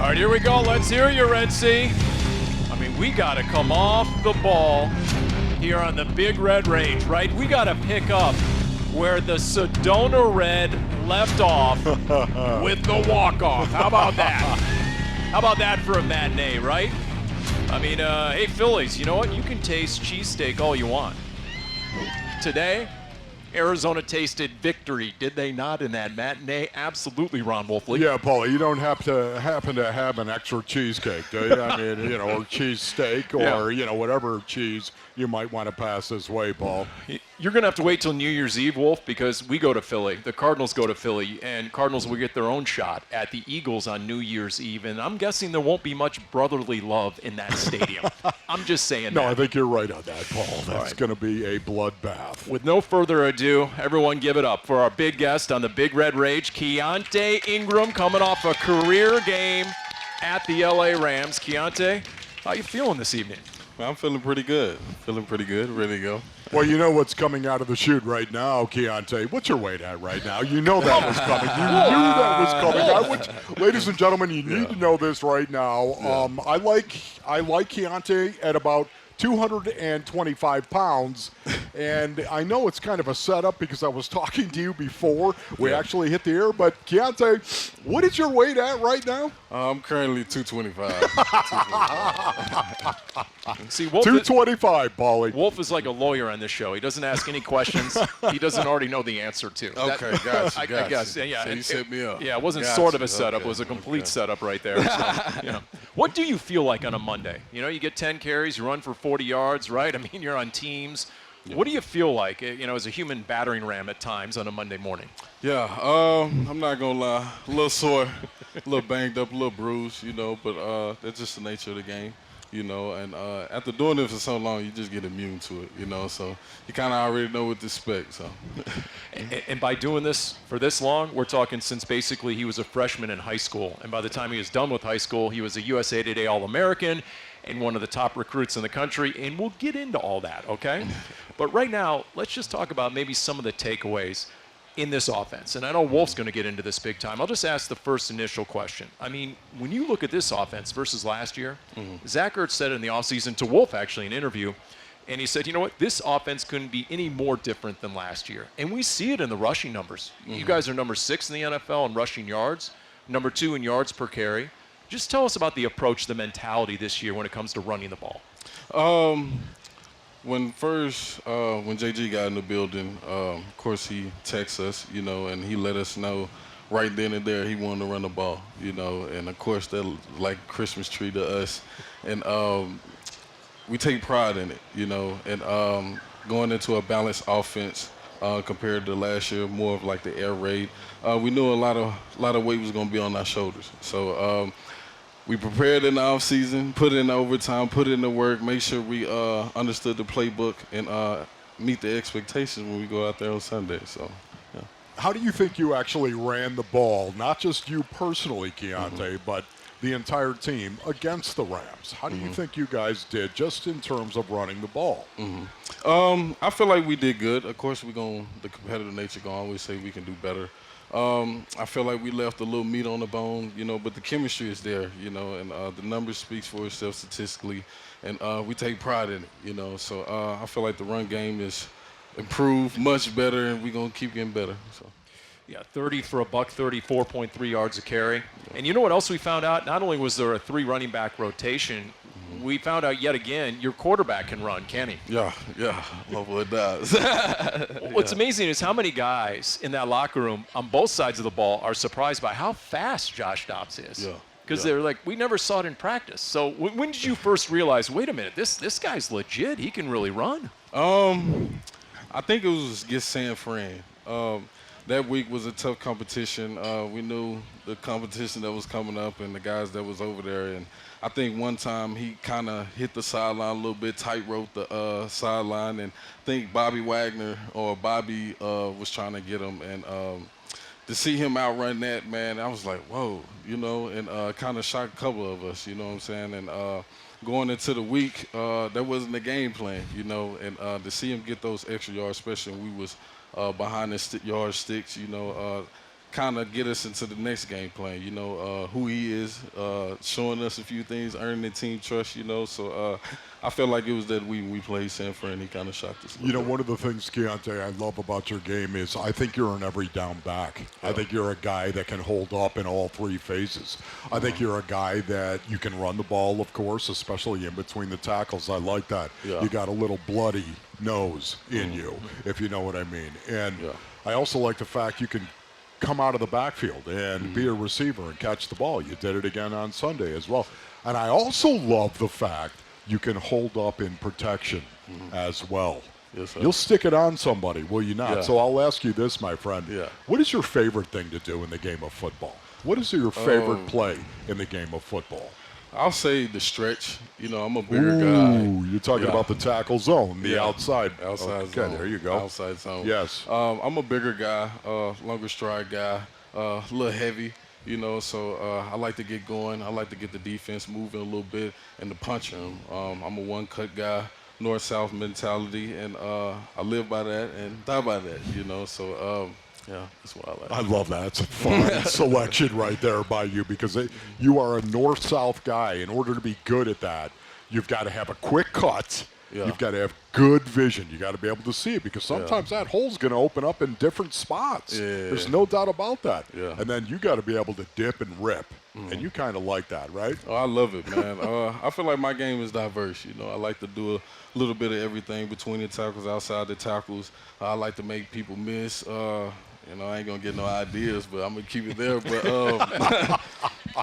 right, here we go. Let's hear you, Red Sea. I mean, we got to come off the ball here on the Big Red Range, right? We got to pick up where the Sedona Red left off with the walk-off. How about that? How about that for a matinee, right? I mean, hey, Phillies, you know what? You can taste cheesesteak all you want. Today, Arizona tasted victory, did they not, in that matinee? Absolutely, Ron Wolfley. Yeah, Paulie, you don't happen to have an extra cheesecake, do you? I mean, or cheesesteak or, whatever cheese you might want to pass this way, Paul. You're going to have to wait till New Year's Eve, Wolf, because we go to Philly. The Cardinals go to Philly, and Cardinals will get their own shot at the Eagles on New Year's Eve, and I'm guessing there won't be much brotherly love in that stadium. I'm just saying No, that. I think you're right on that, Paul. That's going to be a bloodbath. With no further ado, everyone give it up for our big guest on the Big Red Rage, Keaontay Ingram, coming off a career game at the LA Rams. Keaontay, how you feeling this evening? I'm feeling pretty good. Ready to go. Well, you know what's coming out of the chute right now, Keaontay. What's your weight at right now? You know that was coming. You knew that was coming. Ladies and gentlemen, you need to know this right now. I like Keaontay at about 225 pounds, and I know it's kind of a setup because I was talking to you before we actually hit the air, but Keaontay, what is your weight at right now? I'm currently 225. See, Wolf 225, Paulie. Wolf is like a lawyer on this show. He doesn't ask any questions he doesn't already know the answer to. Okay, gotcha. I guess, yeah. So you set me up. Yeah, it wasn't Gotcha. sort of a setup. Okay. It was a complete setup right there. So, What do you feel like on a Monday? You get 10 carries, you run for 40 yards, right? I mean, you're on teams. Yeah. What do you feel like, as a human battering ram at times on a Monday morning? Yeah, I'm not going to lie. A little sore, a little banged up, a little bruised, but that's just the nature of the game, and after doing it for so long, you just get immune to it, so you kind of already know what to expect. So. And by doing this for this long, we're talking since basically he was a freshman in high school. And by the time he was done with high school, he was a USA Today All-American and one of the top recruits in the country. And we'll get into all that, okay? But right now, let's just talk about maybe some of the takeaways in this offense. And I know Wolf's going to get into this big time. I'll just ask the first initial question. I mean, when you look at this offense versus last year, Zach Ertz said in the offseason to Wolf, actually, in an interview, and he said, you know what, this offense couldn't be any more different than last year. And we see it in the rushing numbers. You guys are number 6 in the NFL in rushing yards, number 2 in yards per carry. Just tell us about the approach, the mentality this year when it comes to running the ball. When JG got in the building, of course he texted us, and he let us know right then and there he wanted to run the ball, and of course that like a Christmas tree to us. And we take pride in it, and going into a balanced offense compared to last year, more of like the air raid. We knew a lot of weight was going to be on our shoulders. So we prepared in the offseason, put in the overtime, put in the work, make sure we understood the playbook and meet the expectations when we go out there on Sunday. So, yeah. How do you think you actually ran the ball, not just you personally, Keaontay, but the entire team against the Rams? How do you think you guys did just in terms of running the ball? I feel like we did good. Of course, the competitive nature going to always say we can do better. I feel like we left a little meat on the bone, but the chemistry is there, and the numbers speaks for itself statistically, and we take pride in it, So I feel like the run game is improved, much better, and we're going to keep getting better. So. Yeah, 30 for a buck, 34.3 yards a carry. And you know what else we found out? Not only was there a 3 running back rotation, we found out yet again your quarterback can run, can he? Yeah, hopefully it does. What's amazing is how many guys in that locker room on both sides of the ball are surprised by how fast Josh Dobbs is. Yeah. Because they're like, we never saw it in practice. So when did you first realize, wait a minute, this guy's legit. He can really run? I think it was against San Fran. That week was a tough competition. We knew the competition that was coming up and the guys that was over there. And I think one time he kind of hit the sideline a little bit, tightrope the sideline. And I think Bobby was trying to get him. And to see him outrun that, man, I was like, whoa, and kind of shocked a couple of us, you know what I'm saying? And going into the week, that wasn't the game plan, and to see him get those extra yards, especially when we was behind the yard sticks, kind of get us into the next game plan, you know, who he is, showing us a few things, earning the team trust, you know. So I felt like it was that we played Sanford and he kind of shocked us a little bit. One of the things, Keaontay, I love about your game is I think you're an every down back. I think you're a guy that can hold up in all three phases. I think you're a guy that you can run the ball, of course, especially in between the tackles. I like that. Yeah. You got a little bloody nose in you, if you know what I mean. And I also like the fact you can come out of the backfield and be a receiver and catch the ball. You did it again on Sunday as well. And I also love the fact you can hold up in protection as well. Yes, sir. You'll stick it on somebody, will you not? Yeah. So I'll ask you this, my friend. Yeah. What is your favorite thing to do in the game of football? What is your favorite play in the game of football? I'll say the stretch. You know, I'm a bigger guy. You're talking about the tackle zone, the outside. Outside zone. zone. There you go. Outside zone. Yes. I'm a bigger guy, longer stride guy, a little heavy, you know, so I like to get going. I like to get the defense moving a little bit and to punch them. I'm a one-cut guy, north-south mentality, and I live by that and die by that, you know, so yeah, that's what I like. I love that. It's a fun selection right there by you because you are a north-south guy. In order to be good at that, you've got to have a quick cut. Yeah. You've got to have good vision. You got to be able to see it because sometimes that hole's going to open up in different spots. There's no doubt about that. Yeah. And then you got to be able to dip and rip. And you kind of like that, right? Oh, I love it, man. I feel like my game is diverse. You know, I like to do a little bit of everything between the tackles, outside the tackles. I like to make people miss. You know, I ain't gonna get no ideas, but I'm gonna keep it there. But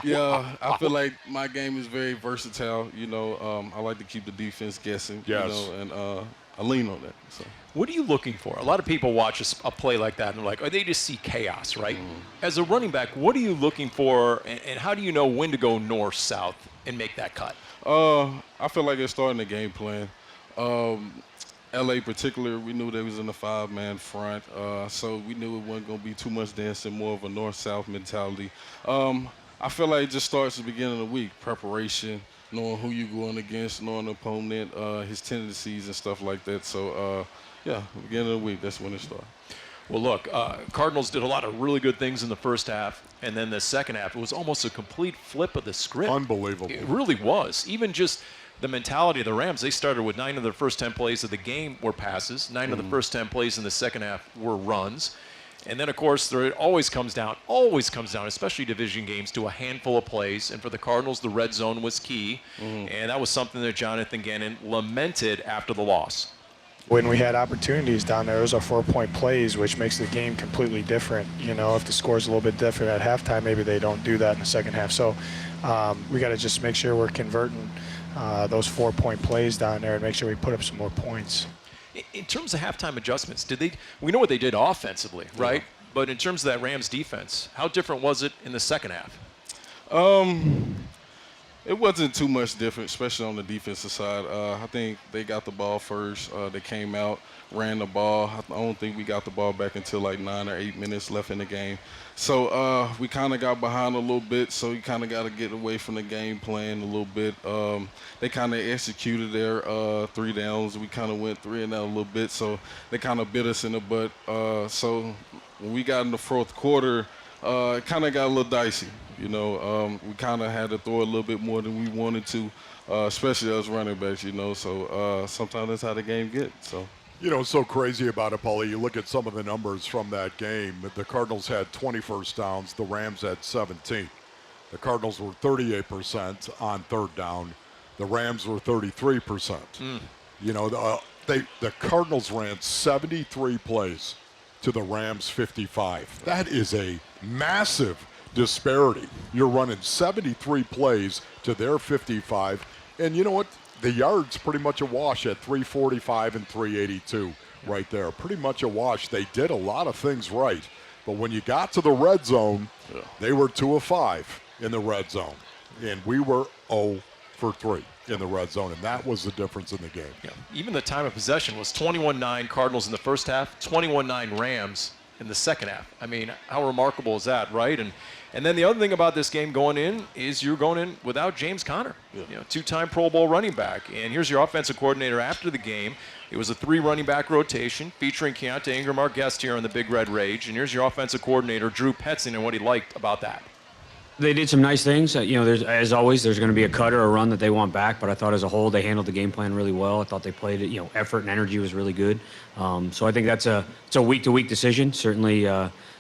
yeah, I feel like my game is very versatile. You know, I like to keep the defense guessing. Yes. You know, and I lean on that. So. What are you looking for? A lot of people watch a play like that and they're like, oh, they just see chaos, right? As a running back, what are you looking for, and how do you know when to go north, south, and make that cut? I feel like it's starting the game plan. LA particular, we knew they was in a 5-man front, so we knew it wasn't going to be too much dancing, more of a north-south mentality. I feel like it just starts at the beginning of the week, preparation, knowing who you're going against, knowing the opponent, his tendencies and stuff like that. So, yeah, beginning of the week, that's when it starts. Well, look, Cardinals did a lot of really good things in the first half, and then the second half, it was almost a complete flip of the script. Unbelievable. It really was. Even just the mentality of the Rams, they started with 9 of the first 10 plays of the game were passes. 9 of the first 10 plays in the second half were runs. And then, of course, it always comes down, especially division games, to a handful of plays. And for the Cardinals, the red zone was key. And that was something that Jonathan Gannon lamented after the loss. When we had opportunities down there, those are 4-point plays, which makes the game completely different. You know, if the score's a little bit different at halftime, maybe they don't do that in the second half. So we got to just make sure we're converting those 4-point plays down there and make sure we put up some more points. In terms of halftime adjustments, we know what they did offensively, right? Yeah. But in terms of that Rams defense, how different was it in the second half? It wasn't too much different, especially on the defensive side. I think they got the ball first. They came out, ran the ball. I don't think we got the ball back until like 9 or 8 minutes left in the game. So we kind of got behind a little bit, so you kind of got to get away from the game plan a little bit. They kind of executed their 3 downs. We kind of went 3 and out a little bit, so they kind of bit us in the butt. So when we got in the fourth quarter, it kind of got a little dicey. You know, we kind of had to throw a little bit more than we wanted to, especially as running backs, you know. So sometimes that's how the game gets. So. You know, what's so crazy about it, Paulie, you look at some of the numbers from that game. The Cardinals had 20 first downs. The Rams had 17. The Cardinals were 38% on third down. The Rams were 33%. You know, the Cardinals ran 73 plays to the Rams 55. That is a massive disparity. You're running 73 plays to their 55. And you know what? The yards pretty much a wash at 345 and 382 right there. Pretty much a wash. They did a lot of things right. But when you got to the red zone, they were 2 of 5 in the red zone. And we were 0 for 3 in the red zone. And that was the difference in the game. Yeah. Even the time of possession was 21-9 Cardinals in the first half, 21-9 Rams in the second half. I mean, how remarkable is that, right? And then the other thing about this game going in is you're going in without James Conner, two-time Pro Bowl running back. And here's your offensive coordinator after the game. It was a 3 running back rotation featuring Keaontay Ingram, our guest here on the Big Red Rage. And here's your offensive coordinator, Drew Petzing, and what he liked about that. They did some nice things. As always, there's going to be a cut or a run that they want back, but I thought as a whole they handled the game plan really well. I thought they played it, effort and energy was really good. So I think it's a week-to-week decision, certainly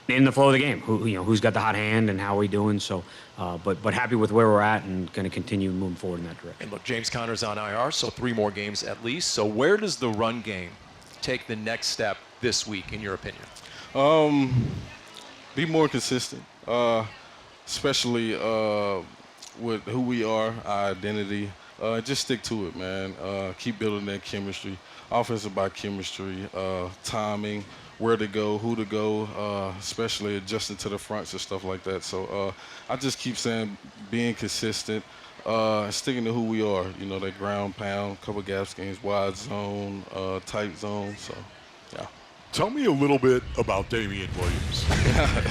in the flow of the game. Who's got the hot hand and how are we doing? So, but happy with where we're at and going to continue moving forward in that direction. And look, James Conner's on IR, so 3 more games at least. So where does the run game take the next step this week, in your opinion? Be more consistent. Especially with who we are, our identity. Just stick to it, man. Keep building that chemistry. Offense about chemistry, timing, where to go, who to go, especially adjusting to the fronts and stuff like that. So I just keep saying being consistent, sticking to who we are. That ground pound, couple gap schemes, wide zone, tight zone. So, yeah. Tell me a little bit about Damian Williams.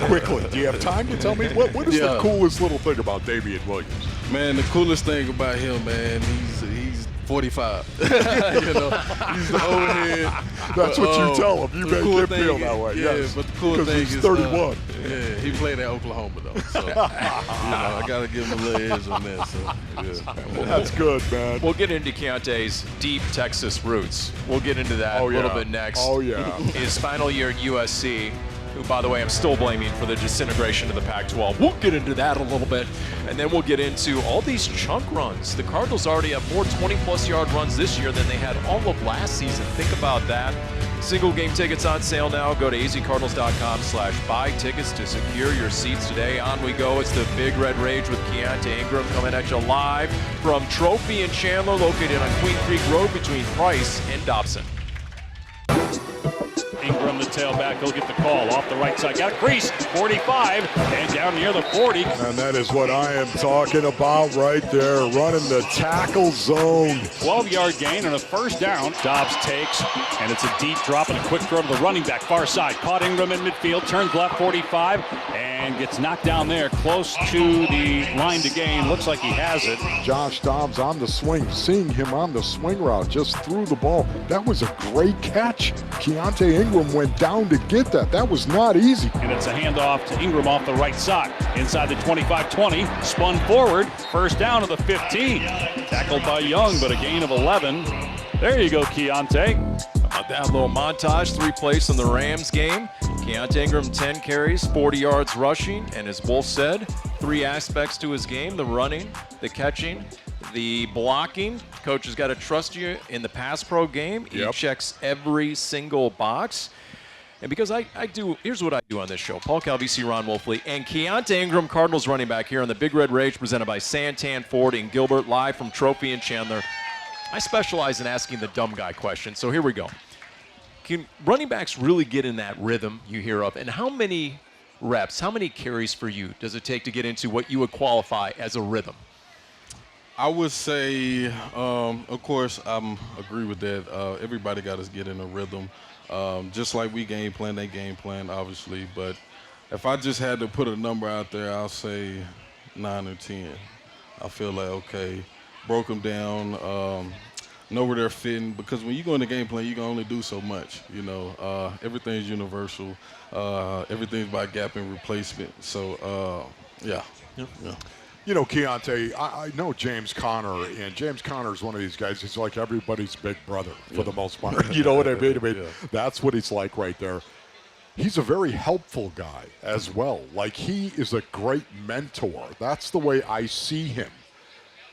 Quickly, do you have time to tell me? What is the coolest little thing about Damian Williams? Man, the coolest thing about him, man, he's 45. He's the old head. That's what you tell him. You make him feel that way. Yeah, yes. but the cool because thing he's is 31. Yeah, he played at Oklahoma though. So I gotta give him a little edge on that. So yeah. That's good, man. We'll get into Keaontay's deep Texas roots. We'll get into that a little bit next. Oh yeah. His final year at USC, who, by the way, I'm still blaming for the disintegration of the Pac-12. We'll get into that a little bit. And then we'll get into all these chunk runs. The Cardinals already have more 20-plus yard runs this year than they had all of last season. Think about that. Single game tickets on sale now. Go to azcardinals.com/buy tickets to secure your seats today. On we go. It's the Big Red Rage with Keaontay Ingram coming at you live from Trophy and Chandler, located on Queen Creek Road between Price and Dobson. Ingram, the tailback, he'll get the call off the right side. Got a crease, 45, and down near the 40. And that is what I am talking about right there, running the tackle zone. 12-yard gain and a first down. Dobbs takes, and it's a deep drop and a quick throw to the running back, far side. Caught Ingram in midfield, turns left 45, and gets knocked down there close to the line to gain. Looks like he has it. Josh Dobbs on the swing, seeing him on the swing route, just threw the ball. That was a great catch. Keaontay Ingram went down to get that. That was not easy. And it's a handoff to Ingram off the right side. Inside the 25-20, spun forward, first down to the 15. Tackled by Young, but a gain of 11. There you go, Keaontay. About that little montage, 3 plays in the Rams game. Keaontay Ingram, 10 carries, 40 yards rushing, and as Wolf said, 3 aspects to his game: the running, the catching, the blocking. Coach has got to trust you in the pass pro game. He checks every single box. And because I do, here's what I do on this show. Paul Calvisi, Ron Wolfley, and Keaontay Ingram, Cardinals running back, here on the Big Red Rage, presented by Santan Ford in Gilbert, live from Trophy and Chandler. I specialize in asking the dumb guy questions, so here we go. Can running backs really get in that rhythm you hear of? And how many reps, how many carries for you does it take to get into what you would qualify as a rhythm? I would say, of course, I agree with that. Everybody got to get in a rhythm. Just like we game plan, they game plan, obviously. But if I just had to put a number out there, I'll say 9 or 10. I feel like, okay, broke them down, know where they're fitting. Because when you go in the game plan, you can only do so much. Everything's universal. Everything's by gap and replacement. So, yeah. Keaontay, I know James Conner, and James Conner is one of these guys. He's like everybody's big brother for the most part. You know what I mean? That's what he's like right there. He's a very helpful guy as well. Like, he is a great mentor. That's the way I see him.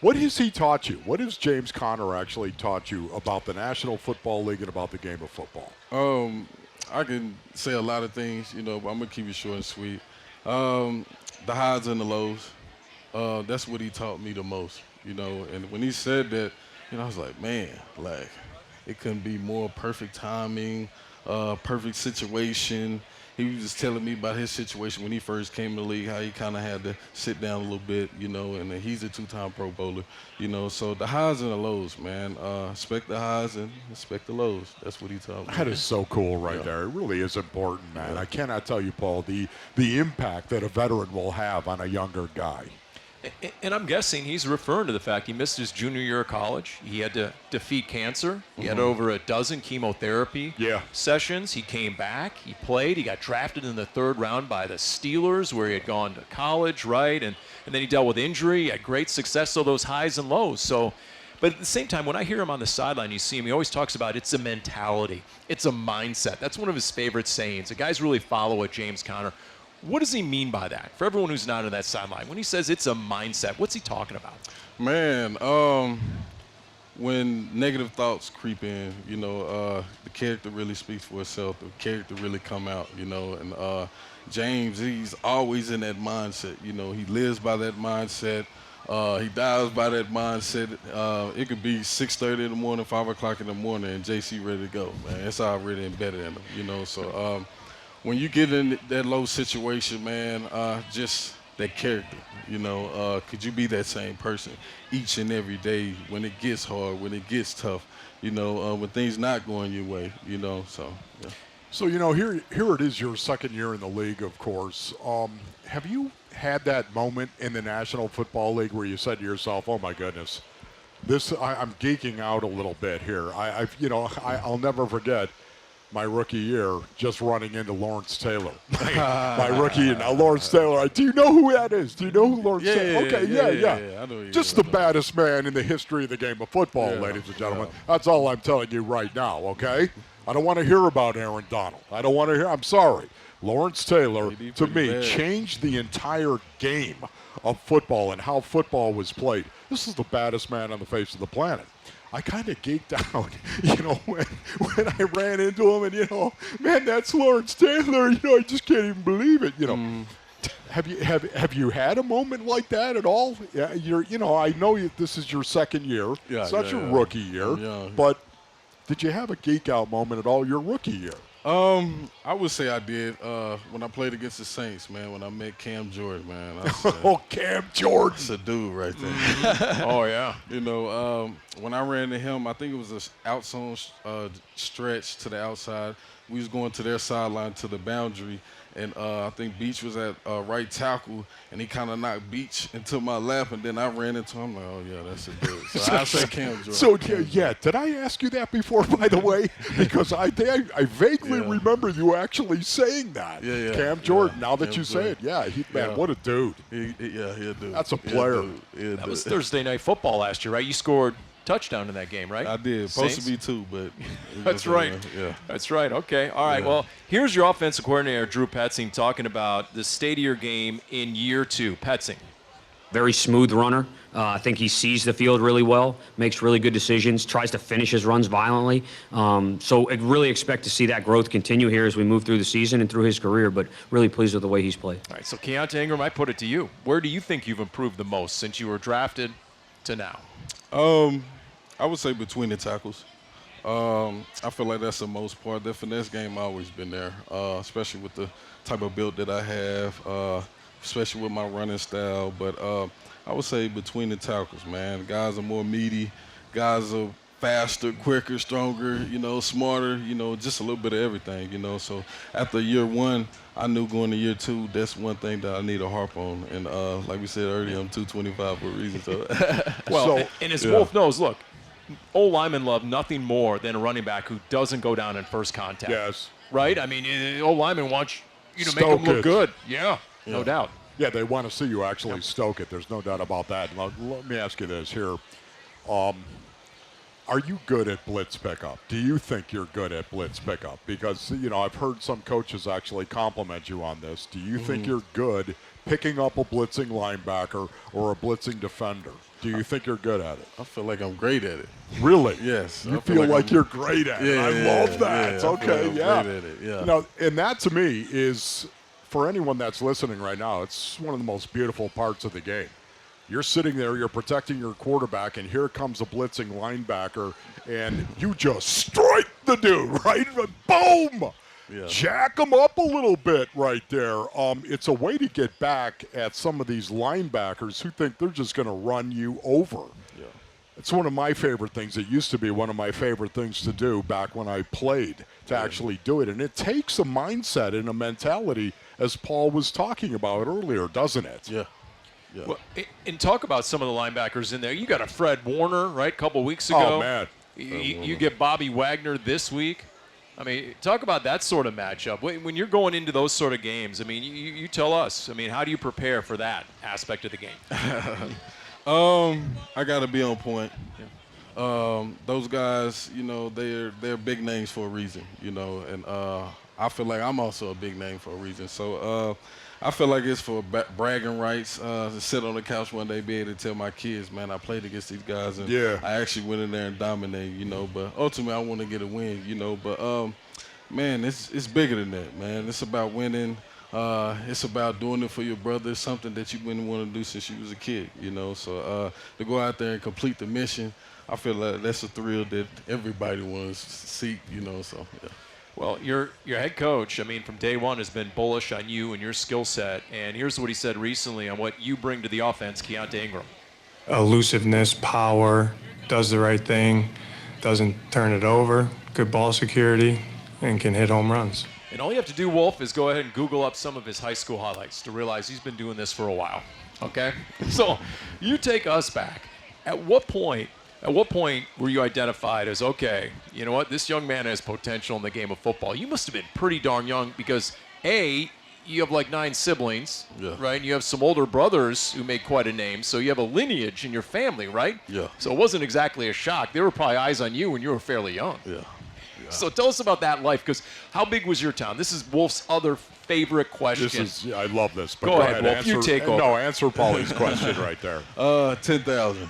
What has he taught you? What has James Conner actually taught you about the National Football League and about the game of football? I can say a lot of things, but I'm going to keep it short and sweet. The highs and the lows. That's what he taught me the most, and when he said that, I was like, man, like, it couldn't be more perfect timing, perfect situation, he was just telling me about his situation when he first came to the league, how he kind of had to sit down a little bit, you know, and he's a 2-time Pro Bowler, you know. So the highs and the lows, man. Expect the highs and expect the lows. That's what he told me. That is so cool right there. It really is important, man. I cannot tell you, Paul, the impact that a veteran will have on a younger guy. And I'm guessing he's referring to the fact he missed his junior year of college. He had to defeat cancer. He had over a dozen chemotherapy sessions. He came back. He played. He got drafted in the 3rd round by the Steelers, where he had gone to college, right? And then he dealt with injury. He had great success, so those highs and lows. So, but at the same time, when I hear him on the sideline, you see him, he always talks about it's a mentality. It's a mindset. That's one of his favorite sayings. The guys really follow it, James Conner. What does he mean by that? For everyone who's not on that sideline, when he says it's a mindset, what's he talking about? Man, when negative thoughts creep in, you know, the character really speaks for itself. The character really come out, you know. And James, he's always in that mindset. You know, he lives by that mindset. He dies by that mindset. It could be 6:30 in the morning, 5 o'clock in the morning, and JC ready to go, man. It's already embedded in him, you know. So when you get in that low situation, man, just that character, you know, could you be that same person each and every day when it gets hard, when it gets tough, you know, when things not going your way, you know, so, yeah. So, you know, here it is, your 2nd year in the league, of course. Have you had that moment in the National Football League where you said to yourself, oh, my goodness, I'm geeking out a little bit here. I'll never forget my rookie year just running into Lawrence Taylor. my rookie year. Now, Lawrence Taylor, do you know who that is? Do you know who Lawrence Taylor is? Okay, yeah. I know who just the baddest man in the history of the game of football, ladies and gentlemen. That's all I'm telling you right now, okay? I don't want to hear about Aaron Donald. I don't want to hear. I'm sorry. Lawrence Taylor, to me, changed the entire game of football and how football was played. This is the baddest man on the face of the planet. I kind of geeked out, you know, when I ran into him, and, you know, man, that's Lawrence Taylor. You know, I just can't even believe it. You know, have you had a moment like that at all? Yeah, I know this is your 2nd year. It's not your rookie year, but did you have a geek out moment at all your rookie year? I would say I did when I played against the Saints, man, when I met Cam Jordan, man. Cam Jordan. That's a dude right there. Oh, yeah. You know, when I ran to him, I think it was an outzone stretch to the outside. We was going to their sideline to the boundary, and I think Beach was at right tackle, and he kind of knocked Beach into my lap, and then I ran into him. I'm like, oh, yeah, that's a dude. So I say Cam Jordan. So, did I ask you that before, by the way? Because I vaguely remember you actually saying that. Yeah. Cam Jordan, now that you say it. Man, what a dude. He a dude. That's a player. That was Thursday Night Football last year, right? You scored touchdown in that game, right? I did. Supposed to be 2, but that's right. That's right. Okay. All right. Well, here's your offensive coordinator, Drew Petzing, talking about the state of your game in year 2. Petzing. Very smooth runner. I think he sees the field really well, makes really good decisions, tries to finish his runs violently. So I really expect to see that growth continue here as we move through the season and through his career, but really pleased with the way he's played. All right. So Keaontay Ingram, I put it to you. Where do you think you've improved the most since you were drafted to now? I would say between the tackles. I feel like that's the most part. The finesse game always been there, especially with the type of build that I have, especially with my running style. But I would say between the tackles, man. Guys are more meaty. Guys are faster, quicker, stronger, you know, smarter, you know, just a little bit of everything, you know. So after year 1, I knew going to year 2, that's one thing that I need to harp on. And like we said earlier, I'm 225 for a reason. So. And as Wolf knows, look, old linemen love nothing more than a running back who doesn't go down in first contact. Yes. Right? I mean, old linemen want you to make them look good. Yeah, no doubt. Yeah, they want to see you actually stoke it. There's no doubt about that. Let me ask you this here. Are you good at blitz pickup? Do you think you're good at blitz pickup? Because, you know, I've heard some coaches actually compliment you on this. Do you think you're good picking up a blitzing linebacker or a blitzing defender? Do you think you're good at it? I feel like I'm great at it. Really? Yes. You feel like you're great at it. I love that. Yeah, okay, great at it. Yeah. You know, and that to me is, for anyone that's listening right now, it's one of the most beautiful parts of the game. You're sitting there, you're protecting your quarterback, and here comes a blitzing linebacker, and you just strike the dude, right? Boom! jack them up a little bit right there. It's a way to get back at some of these linebackers who think they're just going to run you over. Yeah. It's one of my favorite things. It used to be one of my favorite things to do back when I played, to actually do it. And it takes a mindset and a mentality, as Paul was talking about earlier, doesn't it? Yeah. Yeah. Well, and talk about some of the linebackers in there. You got a Fred Warner, right, a couple weeks ago. Oh, man. You get Bobby Wagner this week. I mean, talk about that sort of matchup. When you're going into those sort of games, I mean, you tell us. I mean, how do you prepare for that aspect of the game? I got to be on point. Those guys, they're big names for a reason, and I feel like I'm also a big name for a reason. So I feel like it's for bragging rights to sit on the couch one day, be able to tell my kids, man, I played against these guys, and I actually went in there and dominated, But ultimately, I want to get a win, But, man, it's bigger than that, man. It's about winning. It's about doing it for your brother. It's something that you wouldn't want to do since you was a kid, So to go out there and complete the mission, I feel like that's a thrill that everybody wants to seek, So, yeah. Well, your head coach, I mean, from day one has been bullish on you and your skill set. And here's what he said recently on what you bring to the offense, Keaontay Ingram. Elusiveness, power, does the right thing, doesn't turn it over, good ball security, and can hit home runs. And all you have to do, Wolf, is go ahead and Google up some of his high school highlights to realize he's been doing this for a while, okay? So you take us back. At what point were you identified as, okay, you know what, this young man has potential in the game of football? You must have been pretty darn young because, A, you have like 9 siblings, right? And you have some older brothers who made quite a name, so you have a lineage in your family, right? Yeah. So it wasn't exactly a shock. There were probably eyes on you when you were fairly young. Yeah. So tell us about that life, because how big was your town? This is Wolf's other favorite question. I love this. But go ahead, Wolf. You take over. No, answer Paulie's question right there. 10,000.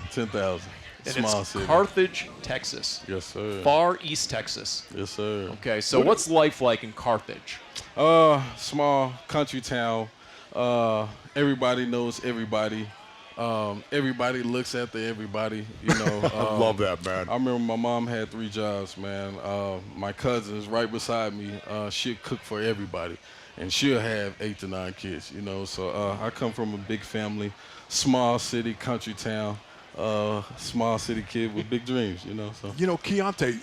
And Small it's city. Carthage, Texas. Yes, sir. Far East Texas. Yes, sir. Okay, so what's life like in Carthage? Small country town. Everybody knows everybody. Everybody looks after everybody, I love that, man. I remember my mom had 3 jobs, man. My cousin is right beside me. She'll cook for everybody, and she'll have 8 to 9 kids, So I come from a big family, small city, country town, small city kid with big dreams, So. Keaontay,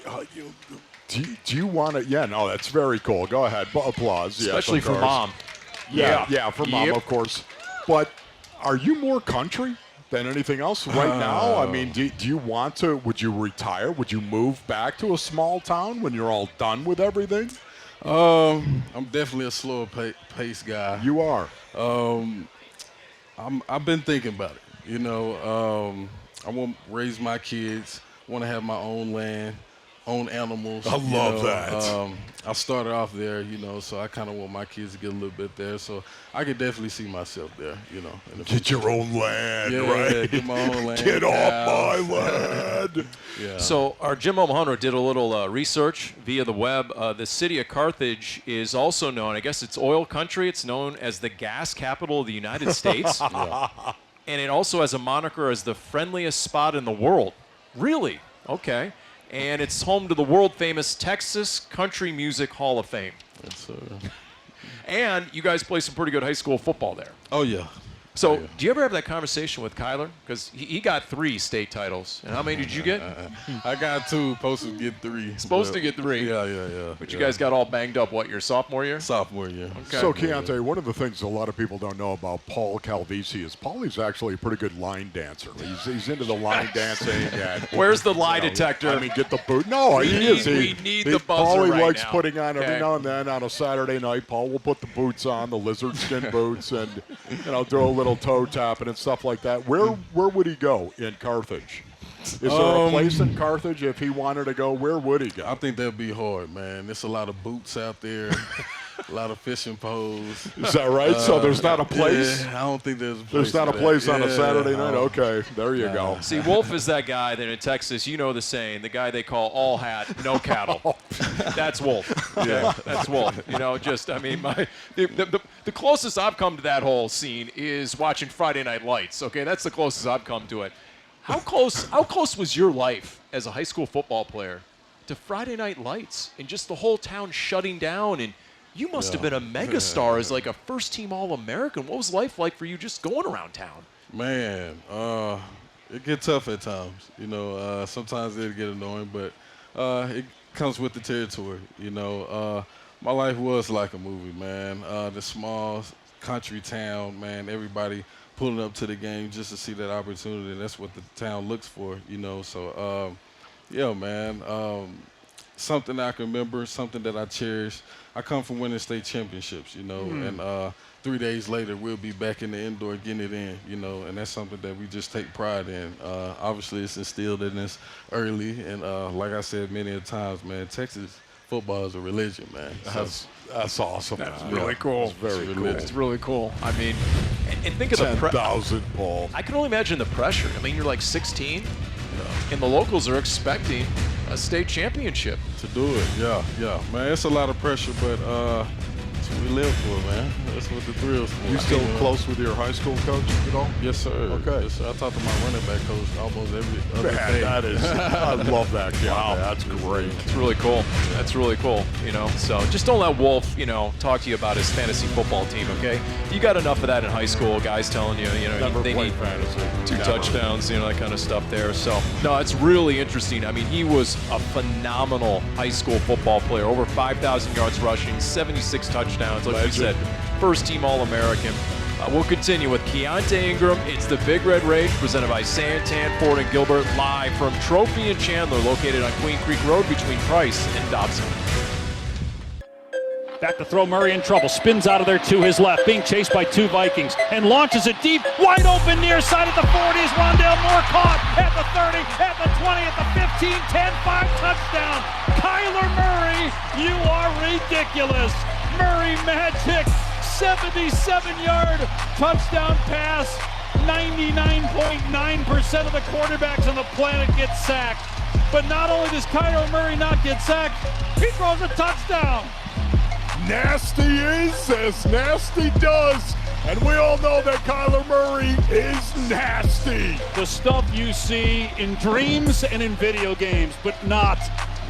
do you want to? Yeah, no, that's very cool. Go ahead. Applause. Especially yes, for Mom. Yeah, for Mom, of course. But are you more country than anything else right now? I mean, do you want to? Would you retire? Would you move back to a small town when you're all done with everything? I'm definitely a slower pace guy. You are. I've been thinking about it. I want to raise my kids. Want to have my own land, own animals. I love that. I started off there, so I kind of want my kids to get a little bit there. So I could definitely see myself there, in the Get your own land, yeah, right? Yeah, get my own land. Get off my land. Yeah. So our Jim O'Mahony did a little research via the web. The city of Carthage is also known, I guess it's oil country. It's known as the gas capital of the United States. And it also has a moniker as the friendliest spot in the world. Really? Okay. And it's home to the world-famous Texas Country Music Hall of Fame. That's, and you guys play some pretty good high school football there. Oh, yeah. So do you ever have that conversation with Kyler? Because he got 3 state titles. And how many did you get? I got 2. Supposed to get 3. Supposed to get 3. Yeah. But you guys got all banged up, what, your sophomore year? Sophomore year. Okay. So, Keaontay, one of the things a lot of people don't know about Paul Calvisi is Paulie's actually a pretty good line dancer. He's into the line dancing. And, where's the lie detector? I mean, get the boot. No, we need the buzzer Paulie right likes now. putting on every Okay. now and then on a Saturday night. Paul will put the boots on, the lizard skin boots, and do a little toe tapping and stuff like that. Where would he go in Carthage? Is there a place in Carthage if he wanted to go? Where would he go? I think that'd be hard, man. There's a lot of boots out there, a lot of fishing poles. Is that right? So there's not a place? Yeah, I don't think there's a place. There's not a for place that. on a Yeah, Saturday night? Okay, there you go. See, Wolf is that guy that in Texas, you know the saying, the guy they call all hat, no cattle. That's Wolf. Yeah, that's Wolf. The closest I've come to that whole scene is watching Friday Night Lights. Okay, that's the closest I've come to it. How close was your life as a high school football player to Friday Night Lights and just the whole town shutting down and You must have been a megastar as like a first-team All-American. What was life like for you just going around town? Man, it gets tough at times. You know, sometimes it'll get annoying, but it comes with the territory. You know, my life was like a movie, man. The small country town, man, everybody pulling up to the game just to see that opportunity. That's what the town looks for, you know. So, yeah, man, something I can remember, something that I cherish. I come from winning state championships, you know, and 3 days later we'll be back in the indoor getting it in, you know, and that's something that we just take pride in. Obviously, it's instilled in us early, and like I said many a times, man, Texas football is a religion, man. That's awesome. That's man. really cool. It's very cool. It's really cool. I mean, and think of the 10,000, Paul. I can only imagine the pressure. I mean, you're like 16, and the locals are expecting a state championship. To do it, yeah, man. It's a lot of pressure, but that's what we live for, man. That's what the thrill's for. You still close with your high school coach, you know? Yes, sir. Okay. Yes, sir. I talk to my running back coach almost every other Man, day. that is, I love that guy. Wow. That's great. It's really cool. That's really cool, you know. So just don't let Wolf, you know, talk to you about his fantasy football team, okay? You got enough of that in high school, guys telling you, you know, Never they played need fantasy. 2 Never. touchdowns, you know, that kind of stuff there. So, no, it's really interesting. I mean, he was a phenomenal high school football player. Over 5,000 yards rushing, 76 touchdowns. Like you said, first-team All-American. We'll continue with Keaontay Ingram. It's the Big Red Rage presented by Santan, Ford, and Gilbert, live from Trophy and Chandler, located on Queen Creek Road between Price and Dobson. Back to throw, Murray in trouble. Spins out of there to his left, being chased by 2 Vikings, and launches it deep, wide open near side at the 40s. Rondale Moore caught at the 30, at the 20, at the 15, 10-5 touchdown. Kyler Murray, you are ridiculous. Murray magic, 77-yard touchdown pass. 99.9% of the quarterbacks on the planet get sacked. But not only does Kyler Murray not get sacked, he throws a touchdown. Nasty is as nasty does. And we all know that Kyler Murray is nasty. The stuff you see in dreams and in video games, but not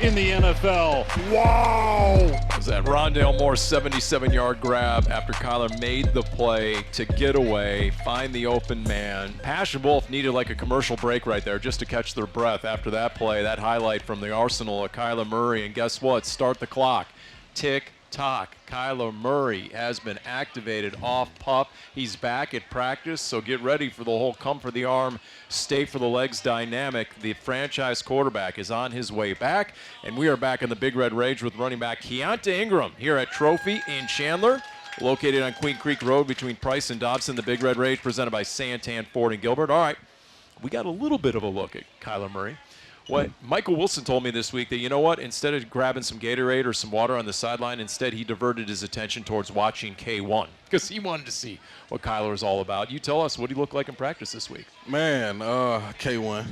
in the NFL. Wow. Was that Rondale Moore 77-yard grab after Kyler made the play to get away, find the open man. Pash and Wolf needed like a commercial break right there just to catch their breath after that play, that highlight from the arsenal of Kyler Murray. And guess what? Start the clock. Tick tock. Kyler Murray has been activated off pup. He's back at practice, so get ready for the whole come for the arm, stay for the legs dynamic. The franchise quarterback is on his way back, and we are back in the Big Red Rage with running back Keaontay Ingram here at Trophy in Chandler, located on Queen Creek Road between Price and Dobson. The Big Red Rage presented by Santan, Ford, and Gilbert. All right, we got a little bit of a look at Kyler Murray. What Michael Wilson told me this week that, you know what, instead of grabbing some Gatorade or some water on the sideline, instead he diverted his attention towards watching K1 because he wanted to see what Kyler is all about. You tell us, what did he look like in practice this week? Man, K1.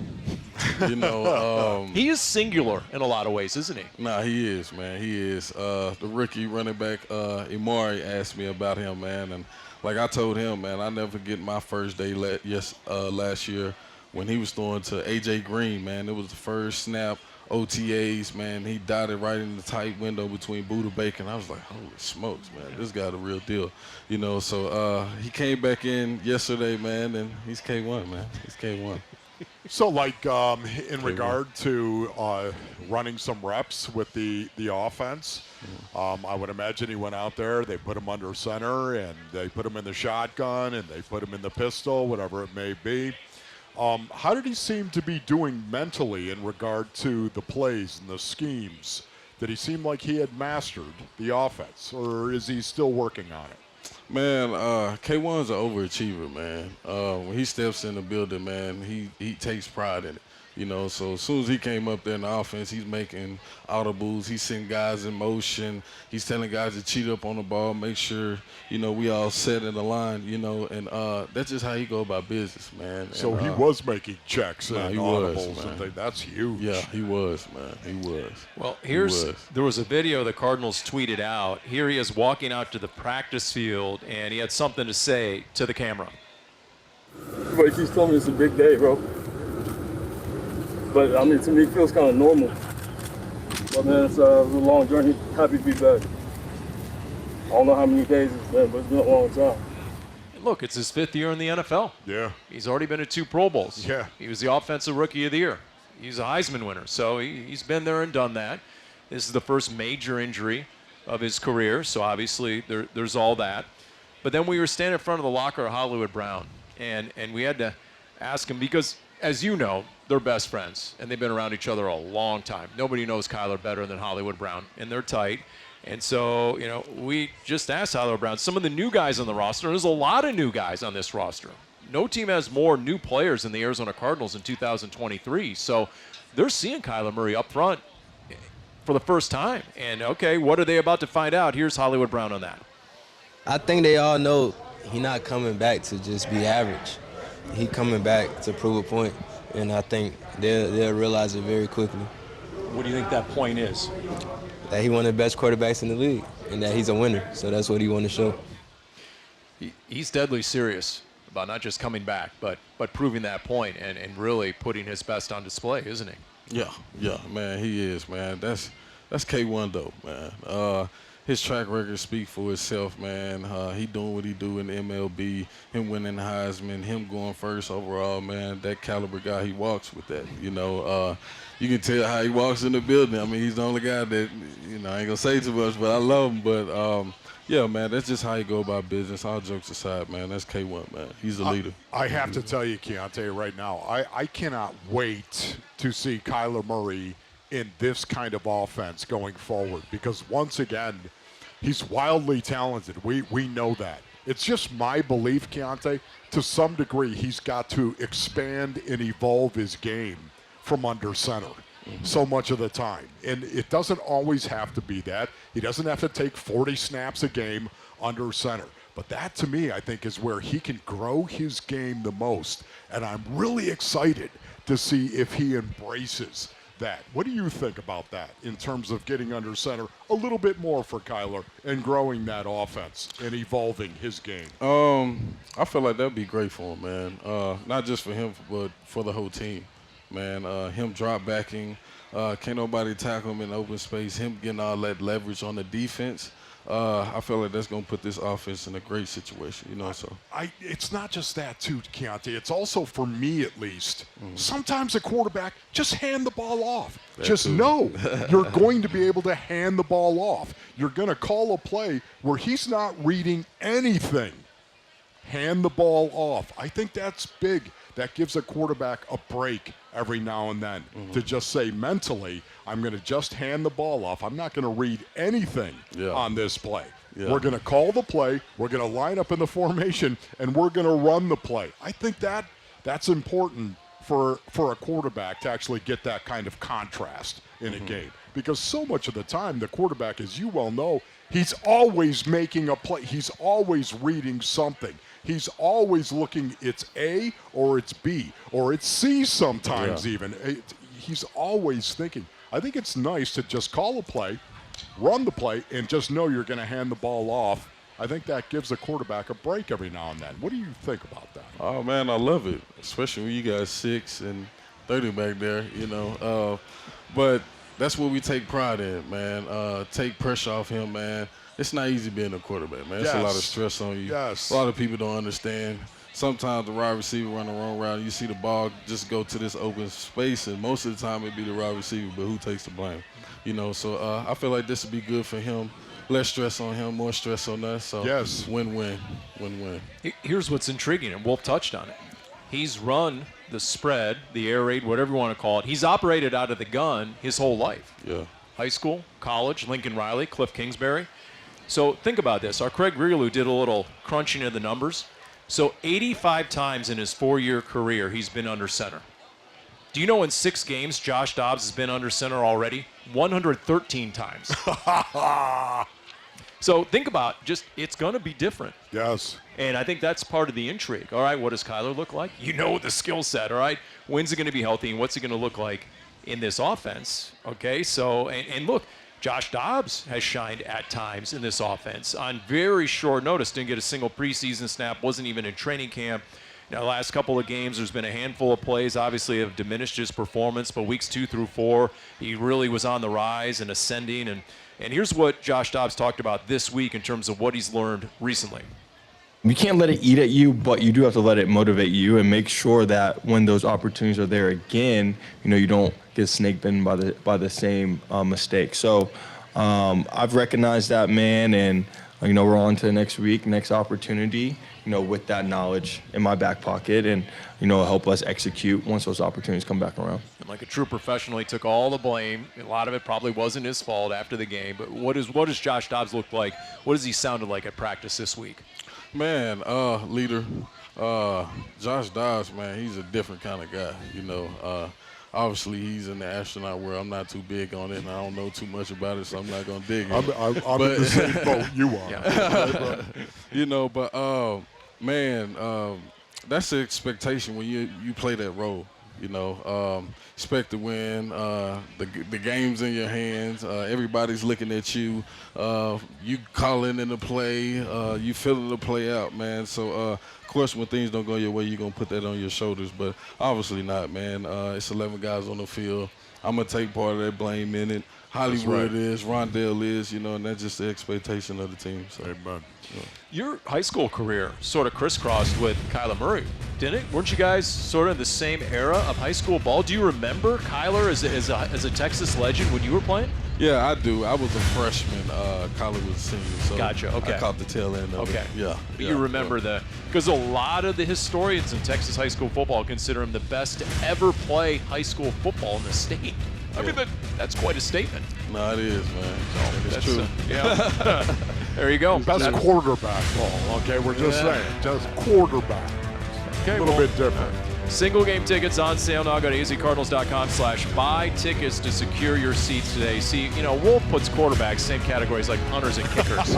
You know, he is singular in a lot of ways, isn't he? Nah, he is, man. He is. The rookie running back, Imari, asked me about him, man. And like I told him, man, I never forget my first day last year when he was throwing to A.J. Green, man. It was the first snap, OTAs, man. He dotted right in the tight window between Budda Baker. And I was like, holy smokes, man. This guy the real deal. You know, so he came back in yesterday, man, and he's K1, man. He's K1. So, like, in regard to running some reps with the offense, I would imagine he went out there, they put him under center, and they put him in the shotgun, and they put him in the pistol, whatever it may be. How did he seem to be doing mentally in regard to the plays and the schemes? Did he seem like he had mastered the offense, or is he still working on it? Man, K1's an overachiever, man. When he steps in the building, man, he takes pride in it. You know, so as soon as he came up there in the offense, he's making audibles. He's sending guys in motion. He's telling guys to cheat up on the ball, make sure, you know, we all set in the line, you know, and that's just how he go about business, man. So and, he was making checks and he audibles was, and things. That's huge. Yeah, he was, man. He was. Well, there was a video the Cardinals tweeted out. Here he is walking out to the practice field, and he had something to say to the camera. Everybody keeps telling me it's a big day, bro. But, I mean, to me, it feels kind of normal. But, man, it's a long journey. Happy to be back. I don't know how many days it's been, but it's been a long time. Look, it's his 5th year in the NFL. Yeah. He's already been to 2 Pro Bowls. Yeah. He was the Offensive Rookie of the Year. He's a Heisman winner, so he's been there and done that. This is the first major injury of his career, so obviously there's all that. But then we were standing in front of the locker of Hollywood Brown, and we had to ask him because, as you know, they're best friends, and they've been around each other a long time. Nobody knows Kyler better than Hollywood Brown, and they're tight. And so, we just asked Hollywood Brown, some of the new guys on the roster, and there's a lot of new guys on this roster. No team has more new players than the Arizona Cardinals in 2023. So they're seeing Kyler Murray up front for the first time. And, okay, what are they about to find out? Here's Hollywood Brown on that. I think they all know he's not coming back to just be average. He coming back to prove a point, and I think they'll realize it very quickly. What do you think that point is? That he one of the best quarterbacks in the league, and that he's a winner. So that's what he want to show. He's deadly serious about not just coming back, but proving that point and really putting his best on display, isn't he? Yeah, man, he is, man. That's K1 though, man. His track record speaks for itself, man. He doing what he do in the MLB, him winning the Heisman, him going first overall, man. That caliber guy, he walks with that. You can tell how he walks in the building. I mean, he's the only guy that, I ain't gonna say too much, but I love him. But yeah, man, that's just how you go about business. All jokes aside, man, that's K1, man. He's the leader. I have to tell you, Keaontay, right now, I cannot wait to see Kyler Murray in this kind of offense going forward because, once again, he's wildly talented. We know that. It's just my belief, Keaontay, to some degree he's got to expand and evolve his game from under center so much of the time. And it doesn't always have to be that. He doesn't have to take 40 snaps a game under center. But that, to me, I think is where he can grow his game the most. And I'm really excited to see if he embraces that. What do you think about that in terms of getting under center a little bit more for Kyler and growing that offense and evolving his game? I feel like that'd be great for him, man. Not just for him, but for the whole team, man. Him drop backing, can't nobody tackle him in open space, him getting all that leverage on the defense. I feel like that's going to put this offense in a great situation, so. It's not just that, too, Keaontay. It's also, for me at least, sometimes a quarterback, just hand the ball off. Just know you're going to be able to hand the ball off. You're going to call a play where he's not reading anything. Hand the ball off. I think that's big. That gives a quarterback a break every now and then to just say mentally, I'm going to just hand the ball off. I'm not going to read anything on this play. Yeah. We're going to call the play. We're going to line up in the formation, and we're going to run the play. I think that's important for a quarterback to actually get that kind of contrast in a game. Because so much of the time, the quarterback, as you well know, he's always making a play. He's always reading something. He's always looking, it's A or it's B or it's C sometimes even. He's always thinking. I think it's nice to just call a play, run the play, and just know you're going to hand the ball off. I think that gives a quarterback a break every now and then. What do you think about that? Oh, man, I love it, especially when you got 6 and 30 back there, But that's what we take pride in, man. Take pressure off him, man. It's not easy being a quarterback, man. It's a lot of stress on you. Yes. A lot of people don't understand. Sometimes the wide receiver run the wrong route. You see the ball just go to this open space, and most of the time it be the wide receiver, but who takes the blame? So I feel like this would be good for him. Less stress on him, more stress on us. So yes. Win-win. Win-win. Here's what's intriguing, and Wolf touched on it. He's run the spread, the air raid, whatever you want to call it. He's operated out of the gun his whole life. Yeah. High school, college, Lincoln Riley, Cliff Kingsbury. So think about this. Our Craig Regalou did a little crunching of the numbers. So 85 times in his 4-year career, he's been under center. Do you know in 6 games, Josh Dobbs has been under center already? 113 times. So think about it's going to be different. Yes. And I think that's part of the intrigue. All right, what does Kyler look like? You know the skill set, all right? When's he going to be healthy, and what's he going to look like in this offense? Okay, so, and look, Josh Dobbs has shined at times in this offense on very short notice. Didn't get a single preseason snap, wasn't even in training camp. Now, the last couple of games, there's been a handful of plays, obviously, have diminished his performance, but weeks 2 through 4, he really was on the rise and ascending. And here's what Josh Dobbs talked about this week in terms of what he's learned recently. You can't let it eat at you, but you do have to let it motivate you and make sure that when those opportunities are there again, you don't get snake bitten by the same mistake. So I've recognized that, man, and we're on to the next week, next opportunity, with that knowledge in my back pocket, and help us execute once those opportunities come back around. And like a true professional, he took all the blame. A lot of it probably wasn't his fault after the game. But what does Josh Dobbs look like? What does he sounded like at practice this week? Man, leader, Josh Dobbs, man, he's a different kind of guy. Obviously, he's in the astronaut world. I'm not too big on it, and I don't know too much about it, so I'm not going to dig in. I'm in the same boat you are. Man, that's the expectation when you play that role. Expect to win. The game's in your hands. Everybody's looking at you. You calling in the play. You feeling the play out, man. So, of course, when things don't go your way, you're going to put that on your shoulders. But obviously not, man. It's 11 guys on the field. I'm going to take part of that blame in it. Hollywood is, Rondell is, and that's just the expectation of the team. So. Amen. Your high school career sort of crisscrossed with Kyler Murray, didn't it? Weren't you guys sort of the same era of high school ball? Do you remember Kyler as a Texas legend when you were playing? Yeah, I do. I was a freshman. Kyler was a senior. So Gotcha. Okay. I caught the tail end of it. Yeah. But you remember because a lot of the historians in Texas high school football consider him the best to ever play high school football in the state. I mean, that's quite a statement. No, it is, man. It's true. Yeah. There you go. Best quarterback ball. Okay, we're just saying, just quarterback. Okay, a little bit different. Single game tickets on sale now. Go to azcardinals.com/buy tickets to secure your seats today. See, Wolf puts quarterbacks same categories like punters and kickers.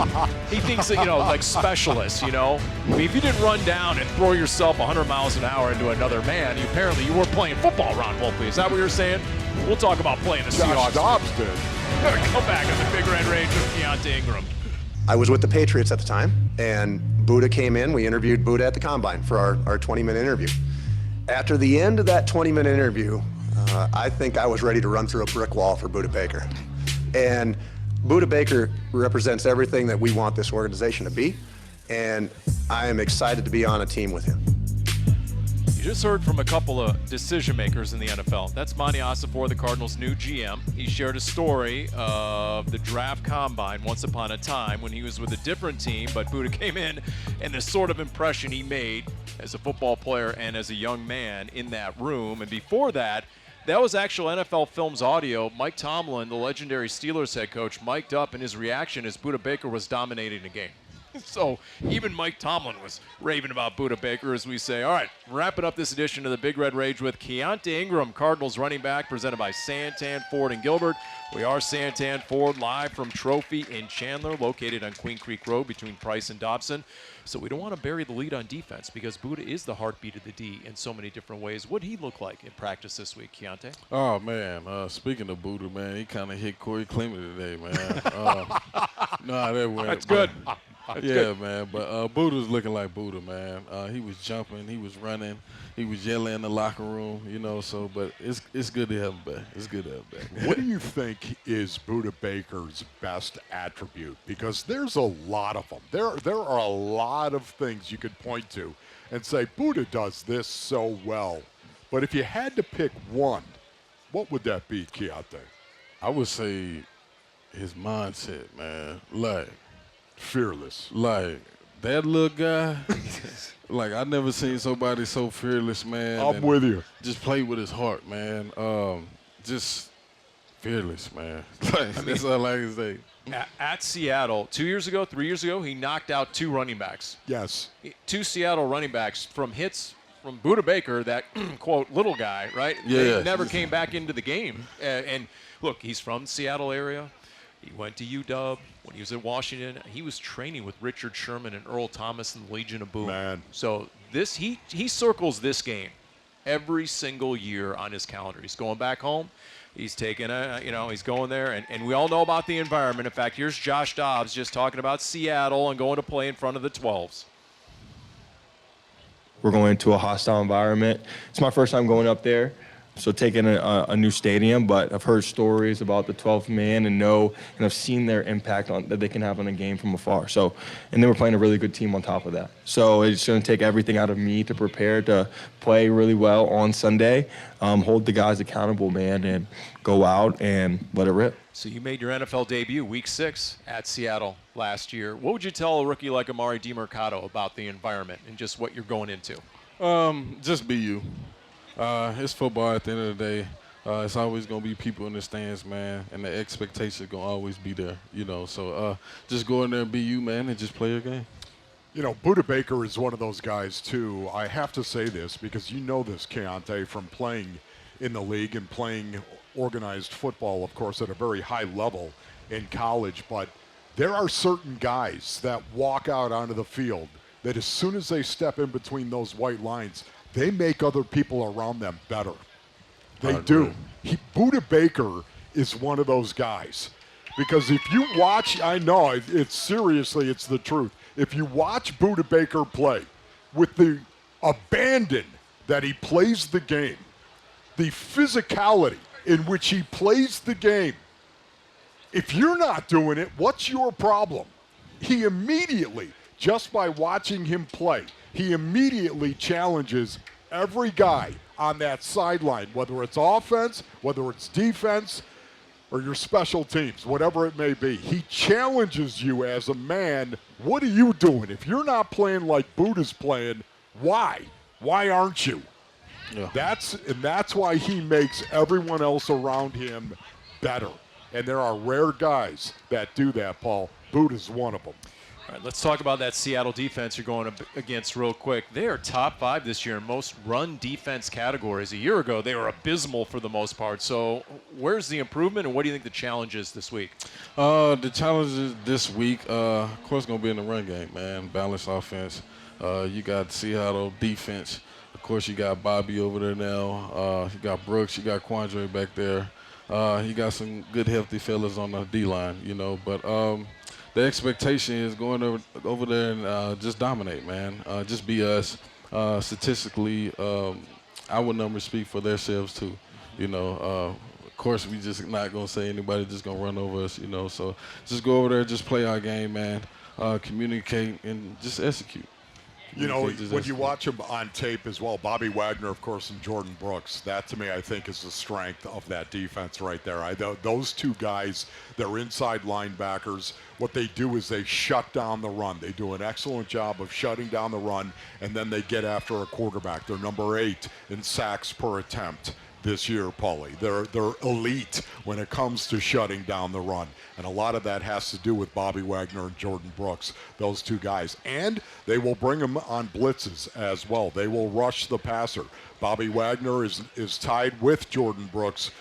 He thinks that, like specialists, I mean, if you didn't run down and throw yourself 100 miles an hour into another man, apparently you weren't playing football, Ron Wolfley. Is that what you're saying? We'll talk about playing the Seahawks. Josh Dobbs did. Come back on the Big Red Range with Keaontay Ingram. I was with the Patriots at the time, and Budda came in. We interviewed Budda at the Combine for our 20-minute interview. After the end of that 20-minute interview, I think I was ready to run through a brick wall for Budda Baker. And Budda Baker represents everything that we want this organization to be, and I am excited to be on a team with him. You just heard from a couple of decision makers in the NFL. That's Monty Ossenfort, the Cardinals' new GM. He shared a story of the draft combine once upon a time when he was with a different team, but Budda came in, and the sort of impression he made as a football player and as a young man in that room. And before that was actual NFL Films audio. Mike Tomlin, the legendary Steelers head coach, mic'd up in his reaction as Budda Baker was dominating the game. So even Mike Tomlin was raving about Budda Baker as we say, all right, wrapping up this edition of the Big Red Rage with Keaontay Ingram, Cardinals running back, presented by Santan Ford and Gilbert. We are Santan Ford, live from Trophy in Chandler, located on Queen Creek Road between Price and Dobson. So we don't want to bury the lead on defense because Budda is the heartbeat of the D in so many different ways. What did he look like in practice this week, Keaontay? Oh, man. Speaking of Budda, man, he kind of hit Corey Clement today, man. That's good. That's good, man. But Budda's looking like Budda, man. He was jumping, he was running, he was yelling in the locker room, but it's good to have him back. It's good to have him back. What do you think is Budda Baker's best attribute? Because there's a lot of them. There are a lot of things you could point to and say, Budda does this so well. But if you had to pick one, what would that be, Keaontay? I would say his mindset, man. Like, fearless. Like, that little guy, like, I never seen somebody so fearless, man. I'm with you. Just play with his heart, man. Just fearless, man. Like, that's all I can say. At Seattle, 3 years ago, he knocked out two running backs. Yes. Two Seattle running backs from hits from Budda Baker, that, quote, little guy, right? Yeah. They never came back into the game. And, look, he's from the Seattle area. He went to UW. When he was at Washington, he was training with Richard Sherman and Earl Thomas and the Legion of Boom. Man. So he circles this game every single year on his calendar. He's going back home. He's taking he's going there. And we all know about the environment. In fact, here's Josh Dobbs just talking about Seattle and going to play in front of the 12s. We're going into a hostile environment. It's my first time going up there. so taking a new stadium, but I've heard stories about the 12th man and I've seen their impact that they can have on a game from afar. So, and then we're playing a really good team on top of that. So it's going to take everything out of me to prepare to play really well on Sunday, hold the guys accountable, man, and go out and let it rip. So you made your NFL debut Week 6 at Seattle last year. What would you tell a rookie like Amari DiMercato about the environment and just what you're going into? Just be you. It's football at the end of the day. It's always going to be people in the stands, man, and the expectation is going to always be there, So just go in there and be you, man, and just play your game. Budda Baker is one of those guys, too. I have to say this because you know this, Keaontay, from playing in the league and playing organized football, of course, at a very high level in college. But there are certain guys that walk out onto the field that as soon as they step in between those white lines, they make other people around them better. They do. Budda Baker is one of those guys. Because if you watch, I know, it's seriously, it's the truth. If you watch Budda Baker play with the abandon that he plays the game, the physicality in which he plays the game, if you're not doing it, what's your problem? He immediately, just by watching him play, he immediately challenges every guy on that sideline, whether it's offense, whether it's defense, or your special teams, whatever it may be. He challenges you as a man. What are you doing? If you're not playing like Budda's playing, why? Why aren't you? Yeah. That's why he makes everyone else around him better. And there are rare guys that do that, Paul. Budda's one of them. All right, let's talk about that Seattle defense you're going against real quick. They are top 5 this year in most run defense categories. A year ago, they were abysmal for the most part. So where's the improvement, and what do you think the challenge is this week? The challenge is this week, of course, going to be in the run game, man. Balanced offense. You got Seattle defense. Of course, you got Bobby over there now. You got Brooks. You got Quandre back there. You got some good, healthy fellas on the D-line, But the expectation is going over there and just dominate, man. Just be us. Statistically, our numbers speak for themselves, too. Of course, we just not going to say anybody just going to run over us, So just go over there, just play our game, man. Communicate and just execute. When you watch him on tape as well, Bobby Wagner, of course, and Jordan Brooks, that to me I think is the strength of that defense right there. Those two guys, they're inside linebackers. What they do is they shut down the run. They do an excellent job of shutting down the run, and then they get after a quarterback. They're number 8 in sacks per attempt this year, Paulie. They're elite when it comes to shutting down the run. And a lot of that has to do with Bobby Wagner and Jordan Brooks, those two guys. And they will bring them on blitzes as well. They will rush the passer. Bobby Wagner is tied with Jordan Brooks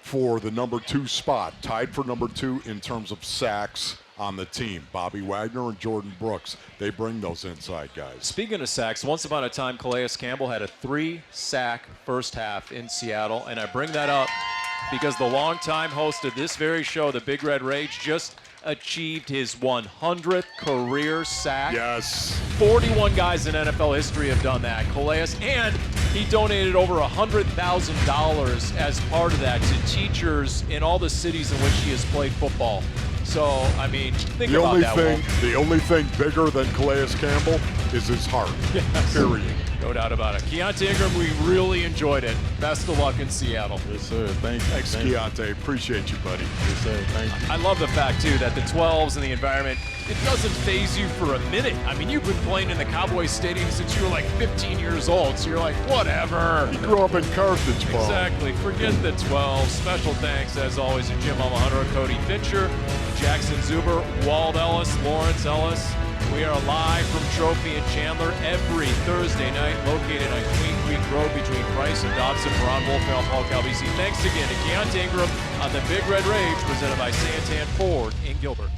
for the number 2 spot, tied for number 2 in terms of sacks on the team. Bobby Wagner and Jordan Brooks, they bring those inside guys. Speaking of sacks, once upon a time, Calais Campbell had a 3-sack first half in Seattle, and I bring that up because the longtime host of this very show, the Big Red Rage, just achieved his 100th career sack. Yes. 41 guys in NFL history have done that, Calais, and he donated over $100,000 as part of that to teachers in all the cities in which he has played football. So, I mean, think about that. The only thing bigger than Calais Campbell is his heart. Yes. Period. No doubt about it. Keaontay Ingram, we really enjoyed it. Best of luck in Seattle. Yes, sir. Thank you. Thanks, Keaontay. Appreciate you, buddy. Yes, sir. Thank you. I love the fact, too, that the 12s and the environment, it doesn't faze you for a minute. I mean, you've been playing in the Cowboys Stadium since you were like 15 years old, so you're like, whatever. You grew up in Carthage, Paul. Exactly. Forget the 12. Special thanks, as always, to Jim Alejandro, Cody Fincher, Jackson Zuber, Wald Ellis, Lawrence Ellis. We are live from Trophy in Chandler every Thursday night, located on Queen Creek Road between Price and Dobbs. Ron Wolfley and Paul Calvisi. Thanks again to Keaontay Ingram on the Big Red Rage, presented by Santan Ford in Gilbert.